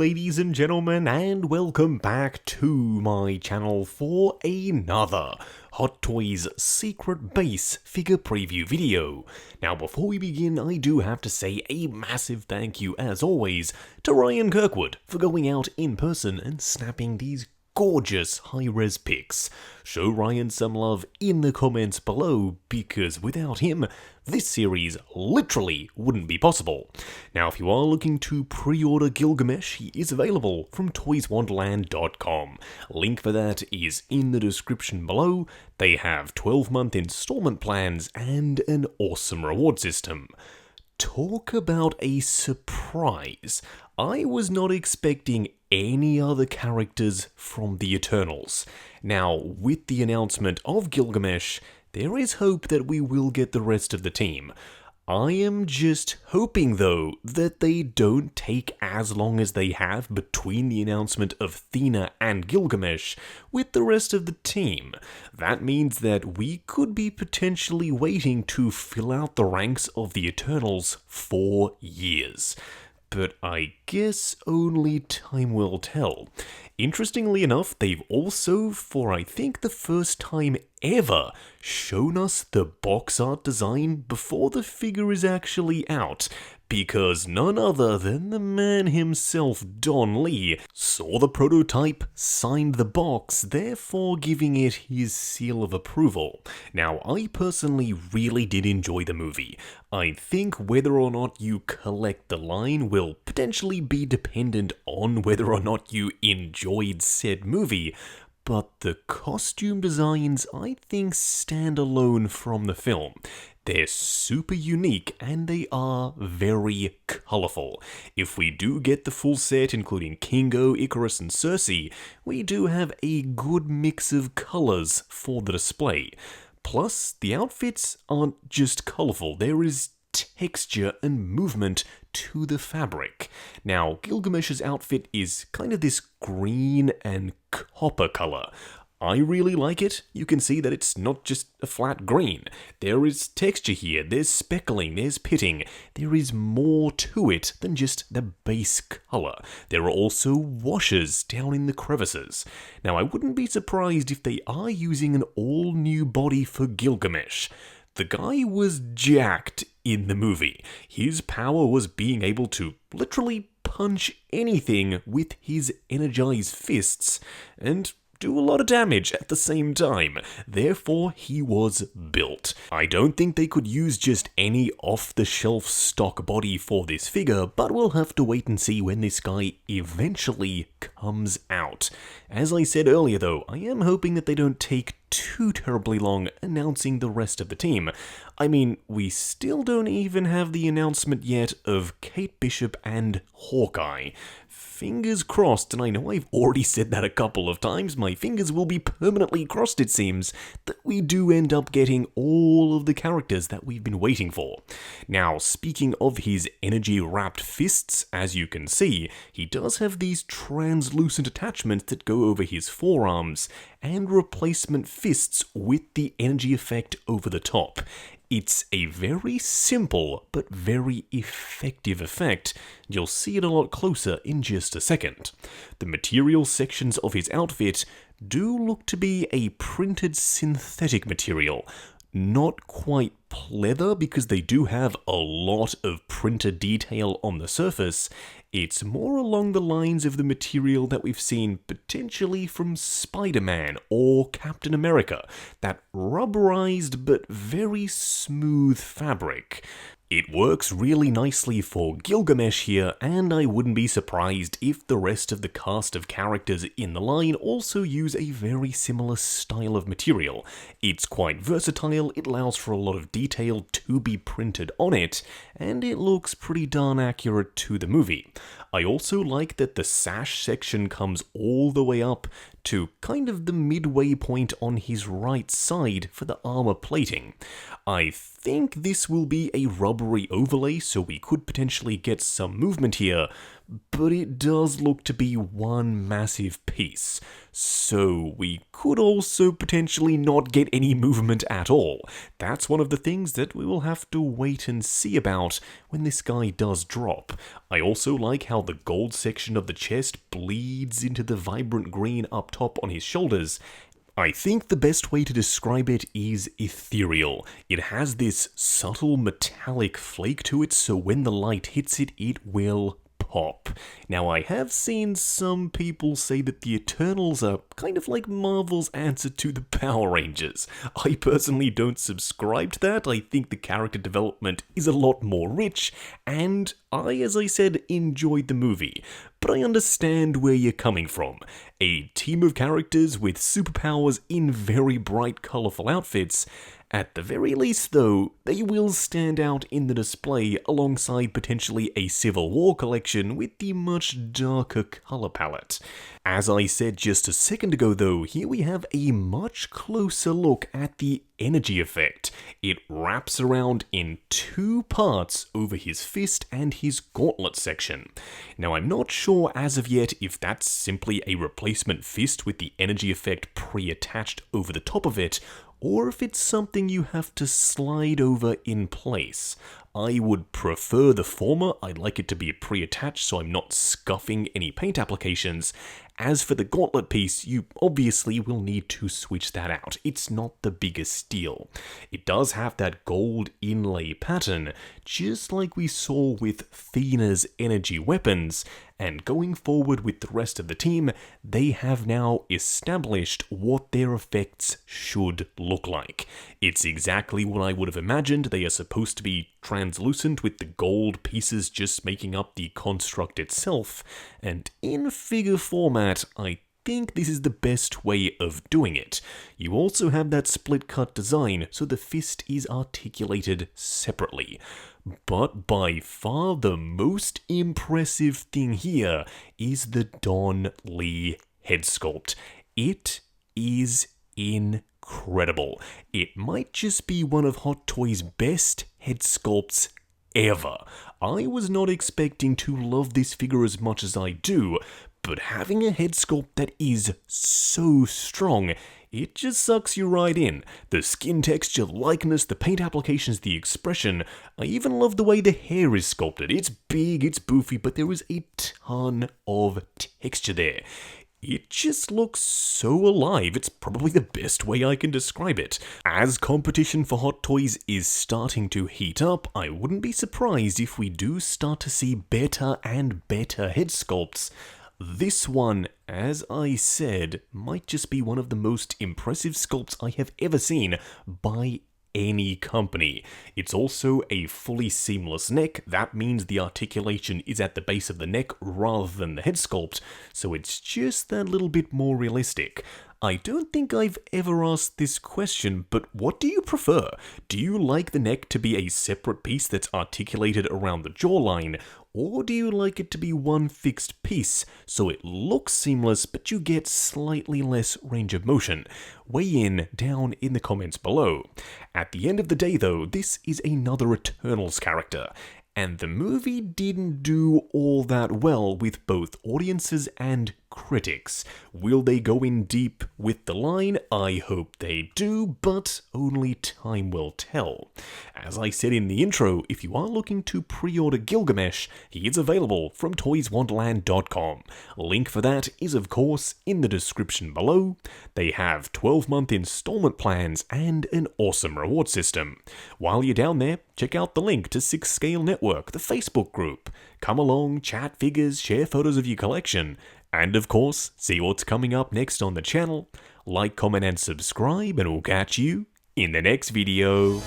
ladies and gentlemen, and welcome back to my channel for another Hot Toys Secret Base figure preview video. Now before we begin, I do have to say a massive thank you as always to Ryan Kirkwood for going out in person and snapping these gorgeous high-res pics. Show Ryan some love in the comments below, because without him, this series literally wouldn't be possible. Now, if you are looking to pre-order Gilgamesh, he is available from toyswonderland.com. Link for that is in the description below. They have 12-month installment plans and an awesome reward system. Talk about a surprise. I was not expecting any other characters from the Eternals. Now, with the announcement of Gilgamesh, there is hope that we will get the rest of the team. I am just hoping, though, that they don't take as long as they have between the announcement of Thena and Gilgamesh with the rest of the team. That means that we could be potentially waiting to fill out the ranks of the Eternals for years. But I guess only time will tell. Interestingly enough, they've also, for I think the first time ever, shown us the box art design before the figure is actually out, because none other than the man himself, Don Lee, saw the prototype, signed the box, therefore giving it his seal of approval. Now, I personally really did enjoy the movie. I think whether or not you collect the line will potentially be dependent on whether or not you enjoyed said movie, but the costume designs, I think, stand alone from the film. They're super unique and they are very colourful. If we do get the full set, including Kingo, Icarus and Cersei, we do have a good mix of colours for the display. Plus, the outfits aren't just colourful, there is texture and movement to the fabric. Now, Gilgamesh's outfit is kind of this green and copper colour. I really like it. You can see that it's not just a flat green. There is texture here, there's speckling, there's pitting. There is more to it than just the base colour. There are also washes down in the crevices. Now, I wouldn't be surprised if they are using an all-new body for Gilgamesh. The guy was jacked in the movie. His power was being able to literally punch anything with his energized fists, and do a lot of damage at the same time. Therefore, he was built. I don't think they could use just any off-the-shelf stock body for this figure, but we'll have to wait and see when this guy eventually comes out. As I said earlier though, I am hoping that they don't take too terribly long announcing the rest of the team. I mean, we still don't even have the announcement yet of Kate Bishop and Hawkeye. Fingers crossed, and I know I've already said that a couple of times, my fingers will be permanently crossed it seems, that we do end up getting all of the characters that we've been waiting for. Now, speaking of his energy-wrapped fists, as you can see, he does have these translucent attachments that go over his forearms, and replacement fists with the energy effect over the top. It's a very simple but very effective effect. You'll see it a lot closer in just a second. The material sections of his outfit do look to be a printed synthetic material. Not quite pleather, because they do have a lot of printer detail on the surface. It's more along the lines of the material that we've seen potentially from Spider-Man or Captain America, that rubberized but very smooth fabric. It works really nicely for Gilgamesh here, and I wouldn't be surprised if the rest of the cast of characters in the line also use a very similar style of material. It's quite versatile, it allows for a lot of detail to be printed on it, and it looks pretty darn accurate to the movie. I also like that the sash section comes all the way up to kind of the midway point on his right side for the armor plating. I think this will be a rubbery overlay, so we could potentially get some movement here, but it does look to be one massive piece. So we could also potentially not get any movement at all. That's one of the things that we will have to wait and see about when this guy does drop. I also like how the gold section of the chest bleeds into the vibrant green up top on his shoulders. I think the best way to describe it is ethereal. It has this subtle metallic flake to it, so when the light hits it, it will pop. Now, I have seen some people say that the Eternals are kind of like Marvel's answer to the Power Rangers. I personally don't subscribe to that. I think the character development is a lot more rich, and as I said, enjoyed the movie. But I understand where you're coming from. A team of characters with superpowers in very bright, colourful outfits. At the very least, though, they will stand out in the display alongside potentially a Civil War collection with the much darker colour palette. As I said just a second ago, though, here we have a much closer look at the energy effect. It wraps around in two parts over his fist and his gauntlet section. Now, I'm not sure as of yet if that's simply a replacement fist with the energy effect pre-attached over the top of it, or if it's something you have to slide over in place. I would prefer the former. I'd like it to be pre-attached so I'm not scuffing any paint applications. As for the gauntlet piece, you obviously will need to switch that out. It's not the biggest deal. It does have that gold inlay pattern, just like we saw with Thena's energy weapons, and going forward with the rest of the team, they have now established what their effects should look like. It's exactly what I would have imagined. They are supposed to be translucent with the gold pieces just making up the construct itself, and in figure format, I think this is the best way of doing it. You also have that split cut design, so the fist is articulated separately. But by far the most impressive thing here is the Don Lee head sculpt. It is incredible. It might just be one of Hot Toys' best head sculpts ever. I was not expecting to love this figure as much as I do, but having a head sculpt that is so strong, it just sucks you right in. The skin texture, likeness, the paint applications, the expression. I even love the way the hair is sculpted. It's big, it's boofy, but there is a ton of texture there. It just looks so alive. It's probably the best way I can describe it. As competition for Hot Toys is starting to heat up, I wouldn't be surprised if we do start to see better and better head sculpts. This one, as I said, might just be one of the most impressive sculpts I have ever seen by any company. It's also a fully seamless neck. That means the articulation is at the base of the neck rather than the head sculpt, so it's just that little bit more realistic. I don't think I've ever asked this question, but what do you prefer? Do you like the neck to be a separate piece that's articulated around the jawline, or do you like it to be one fixed piece, so it looks seamless but you get slightly less range of motion? Weigh in down in the comments below. At the end of the day though, this is another Eternals character, and the movie didn't do all that well with both audiences and critics. Will they go in deep with the line? I hope they do, but only time will tell. As I said in the intro, if you are looking to pre-order Gilgamesh, he is available from toyswonderland.com. Link for that is of course in the description below. They have 12-month installment plans and an awesome reward system. While you're down there, check out the link to 6 Scale Network, the Facebook group. Come along, chat figures, share photos of your collection, and of course, see what's coming up next on the channel. Like, comment, and subscribe, and we'll catch you in the next video.